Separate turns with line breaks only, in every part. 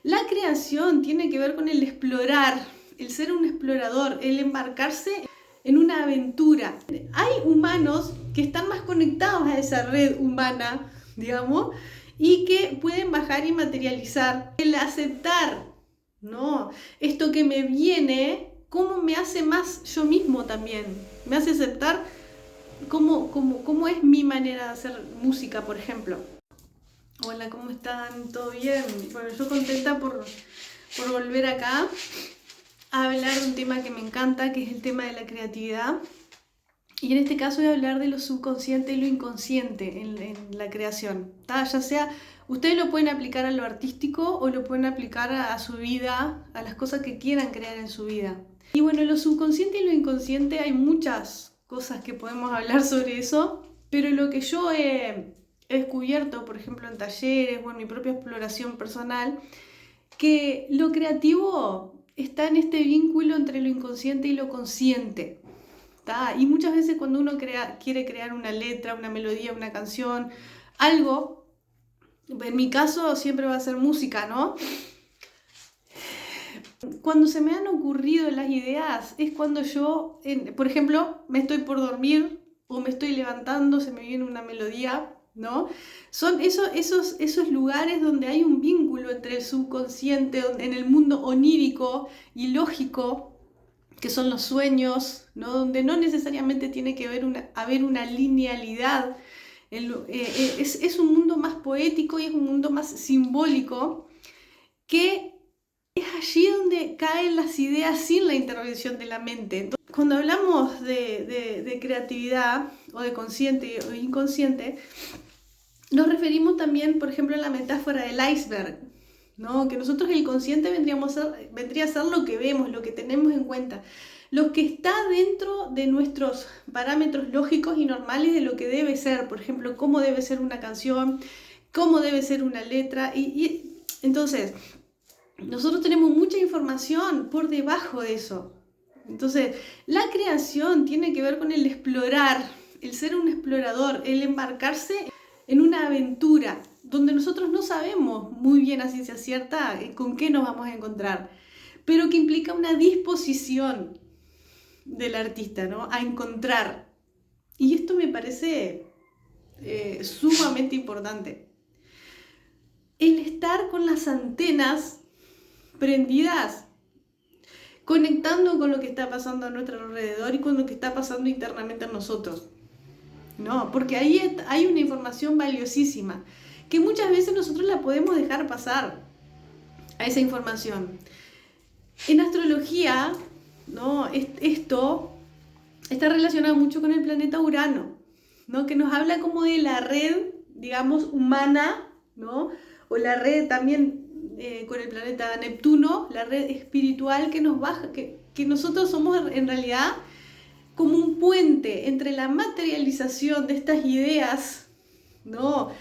La creación tiene que ver con el explorar, el ser un explorador, el embarcarse en una aventura. Hay humanos que están más conectados a esa red humana, digamos, y que pueden bajar y materializar. El aceptar, ¿no? Esto que me viene, cómo me hace más yo mismo también. Me hace aceptar cómo es mi manera de hacer música, por ejemplo. Hola, ¿cómo están? ¿Todo bien? Bueno, yo contenta por volver acá a hablar de un tema que me encanta, que es el tema de la creatividad. Y en este caso voy a hablar de lo subconsciente y lo inconsciente en la creación. Ya sea, ustedes lo pueden aplicar a lo artístico o lo pueden aplicar a su vida, a las cosas que quieran crear en su vida. Y bueno, lo subconsciente y lo inconsciente, hay muchas cosas que podemos hablar sobre eso, pero lo que yo he descubierto, por ejemplo, en talleres o en mi propia exploración personal, que lo creativo está en este vínculo entre lo inconsciente y lo consciente. ¿Tá? Y muchas veces cuando uno quiere crear una letra, una melodía, una canción, algo, en mi caso siempre va a ser música, ¿no? Cuando se me han ocurrido las ideas es cuando yo, por ejemplo, me estoy por dormir o me estoy levantando, se me viene una melodía, ¿no? Son esos lugares donde hay un vínculo entre el subconsciente, en el mundo onírico y lógico, que son los sueños, ¿no? Donde no necesariamente tiene que haber una linealidad. Es un mundo más poético y es un mundo más simbólico, que es allí donde caen las ideas sin la intervención de la mente. Entonces, cuando hablamos de creatividad o de consciente o inconsciente, nos referimos también, por ejemplo, a la metáfora del iceberg, ¿no? Que nosotros el consciente vendría a ser lo que vemos, lo que tenemos en cuenta, lo que está dentro de nuestros parámetros lógicos y normales de lo que debe ser, por ejemplo, cómo debe ser una canción, cómo debe ser una letra, y entonces nosotros tenemos mucha información por debajo de eso. Entonces, la creación tiene que ver con el explorar, el ser un explorador, el embarcarse en una aventura donde nosotros no sabemos muy bien a ciencia cierta con qué nos vamos a encontrar, pero que implica una disposición del artista, ¿no? A encontrar. Y esto me parece sumamente importante. El estar con las antenas prendidas, conectando con lo que está pasando a nuestro alrededor y con lo que está pasando internamente en nosotros. No, porque ahí hay una información valiosísima que muchas veces nosotros la podemos dejar pasar a esa información. En astrología, ¿no? Esto está relacionado mucho con el planeta Urano, ¿no? Que nos habla como de la red, digamos, humana, ¿no? O la red también con el planeta Neptuno, la red espiritual que nos baja, que nosotros somos en realidad como un puente entre la materialización de estas ideas, ¿no?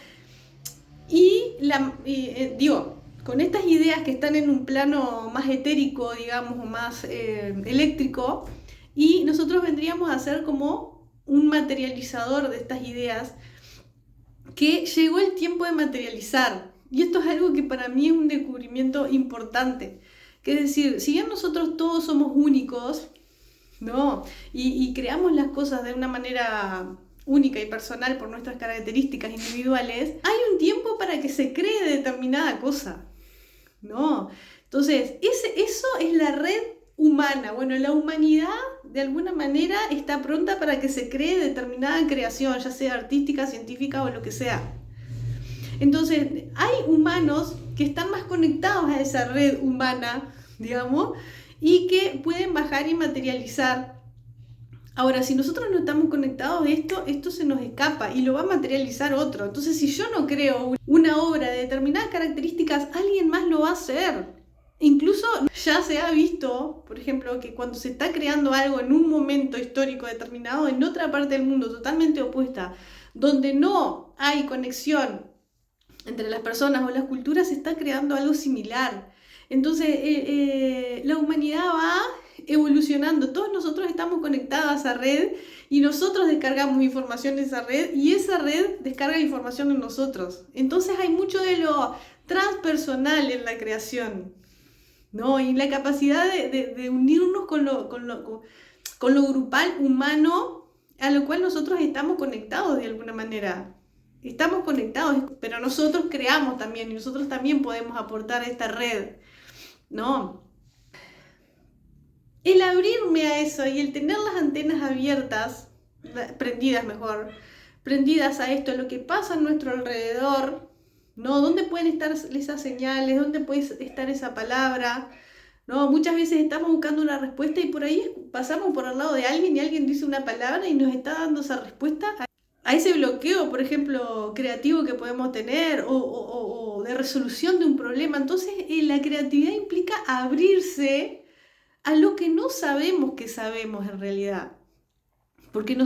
Con estas ideas que están en un plano más etérico, digamos, o más eléctrico, y nosotros vendríamos a ser como un materializador de estas ideas que llegó el tiempo de materializar. Y esto es algo que para mí es un descubrimiento importante. Que es decir, si bien nosotros todos somos únicos, ¿no? Y creamos las cosas de una manera única y personal por nuestras características individuales, hay un tiempo para que se cree determinada cosa, ¿no? Entonces, eso es la red humana. Bueno, la humanidad de alguna manera está pronta para que se cree determinada creación, ya sea artística, científica o lo que sea. Entonces, hay humanos que están más conectados a esa red humana, digamos, y que pueden bajar y materializar. Ahora, si nosotros no estamos conectados a esto se nos escapa y lo va a materializar otro. Entonces, si yo no creo una obra de determinadas características, alguien más lo va a hacer. Incluso ya se ha visto, por ejemplo, que cuando se está creando algo en un momento histórico determinado, en otra parte del mundo totalmente opuesta, donde no hay conexión entre las personas o las culturas, se está creando algo similar. Entonces, la humanidad va evolucionando. Todos nosotros estamos conectados a esa red y nosotros descargamos información de esa red y esa red descarga información en nosotros. Entonces hay mucho de lo transpersonal en la creación, ¿no? Y la capacidad de unirnos con lo grupal humano, a lo cual nosotros estamos conectados de alguna manera. Estamos conectados, pero nosotros creamos también y nosotros también podemos aportar a esta red, ¿no? El abrirme a eso y el tener las antenas abiertas, prendidas mejor, prendidas a esto, lo que pasa a nuestro alrededor, ¿no? ¿Dónde pueden estar esas señales? ¿Dónde puede estar esa palabra? ¿No? Muchas veces estamos buscando una respuesta y por ahí pasamos por al lado de alguien y alguien dice una palabra y nos está dando esa respuesta a ese bloqueo, por ejemplo, creativo que podemos tener o de resolución de un problema. Entonces, la creatividad implica abrirse a lo que no sabemos que sabemos en realidad. Porque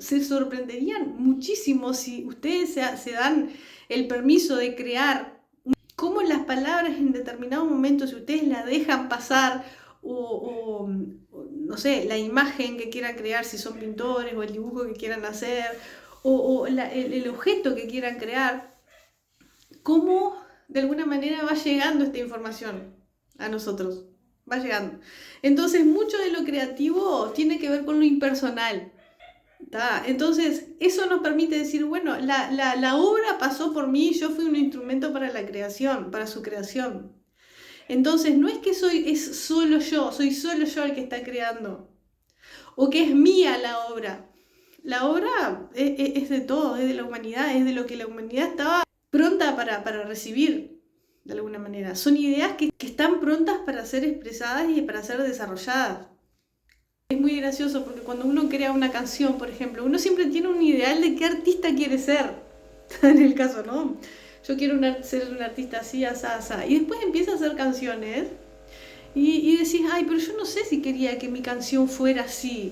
se sorprenderían muchísimo si ustedes se dan el permiso de crear cómo las palabras en determinado momento, si ustedes la dejan pasar no sé, la imagen que quieran crear, si son pintores o el dibujo que quieran hacer el objeto que quieran crear, cómo de alguna manera va llegando esta información a nosotros. Va llegando. Entonces, mucho de lo creativo tiene que ver con lo impersonal. ¿Tá? Entonces, eso nos permite decir, bueno, la obra pasó por mí, yo fui un instrumento para la creación, para su creación. Entonces, no es que soy solo yo el que está creando, o que es mía la obra. La obra es de todo, es de la humanidad, es de lo que la humanidad estaba pronta para recibir. De alguna manera. Son ideas que están prontas para ser expresadas y para ser desarrolladas. Es muy gracioso porque cuando uno crea una canción, por ejemplo, uno siempre tiene un ideal de qué artista quiere ser. En el caso, ¿no? Yo quiero ser un artista así, asá, asá. Y después empieza a hacer canciones y decís, ay, pero yo no sé si quería que mi canción fuera así.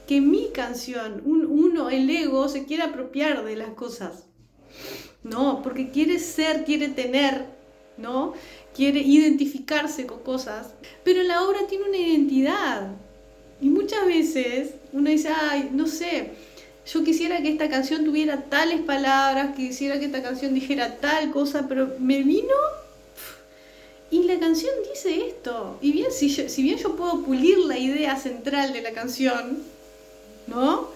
Que mi canción, el ego, se quiera apropiar de las cosas. No, porque quiere ser, quiere tener, ¿no? Quiere identificarse con cosas, pero la obra tiene una identidad. Y muchas veces uno dice, ay, no sé, yo quisiera que esta canción tuviera tales palabras, quisiera que esta canción dijera tal cosa, pero me vino y la canción dice esto. Y bien, si bien yo puedo pulir la idea central de la canción, ¿no?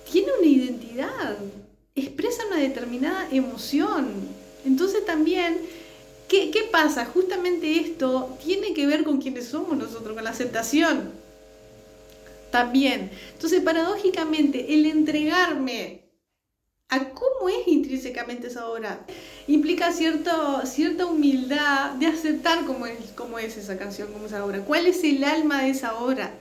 Tiene una identidad, expresa una determinada emoción. Entonces también, ¿qué pasa? Justamente esto tiene que ver con quienes somos nosotros, con la aceptación también. Entonces, paradójicamente, el entregarme a cómo es intrínsecamente esa obra implica cierta humildad de aceptar cómo es esa canción, cómo es esa obra, cuál es el alma de esa obra.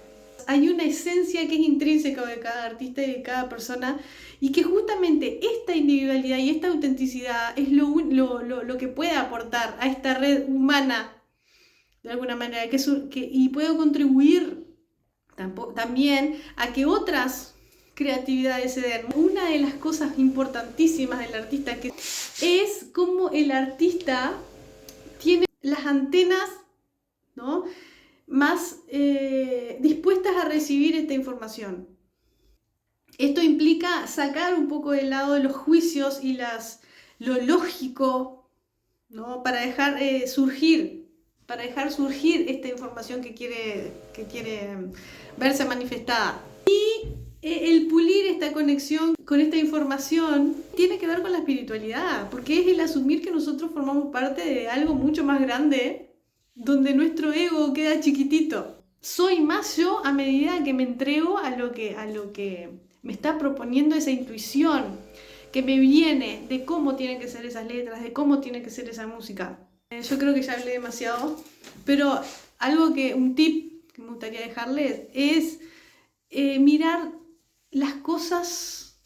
Hay una esencia que es intrínseca de cada artista y de cada persona y que justamente esta individualidad y esta autenticidad es lo que puede aportar a esta red humana de alguna manera y puede contribuir también a que otras creatividades se den. Una de las cosas importantísimas del artista es cómo el artista tiene las antenas, ¿no?, más dispuestas a recibir esta información. Esto implica sacar un poco de lado los juicios y lo lógico, ¿no?, para dejar surgir esta información que quiere verse manifestada. Y el pulir esta conexión con esta información tiene que ver con la espiritualidad, porque es el asumir que nosotros formamos parte de algo mucho más grande, donde nuestro ego queda chiquitito. Soy más yo a medida que me entrego a lo que me está proponiendo esa intuición que me viene de cómo tienen que ser esas letras, de cómo tiene que ser esa música. Yo creo que ya hablé demasiado, pero un tip que me gustaría dejarles es mirar las cosas,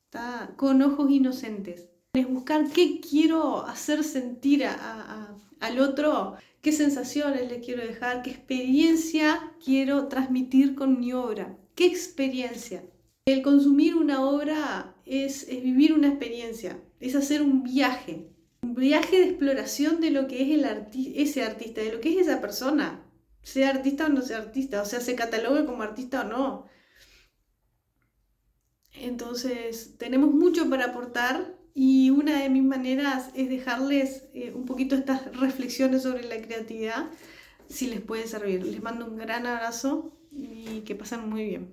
¿tá?, con ojos inocentes. Es buscar qué quiero hacer sentir al otro, qué sensaciones le quiero dejar, qué experiencia quiero transmitir con mi obra, qué experiencia. El consumir una obra es vivir una experiencia, es hacer un viaje de exploración de lo que es ese artista, de lo que es esa persona, sea artista o no sea artista, o sea, se catalogue como artista o no. Entonces, tenemos mucho para aportar Y una de mis maneras es dejarles un poquito estas reflexiones sobre la creatividad, si les puede servir. Les mando un gran abrazo y que pasen muy bien.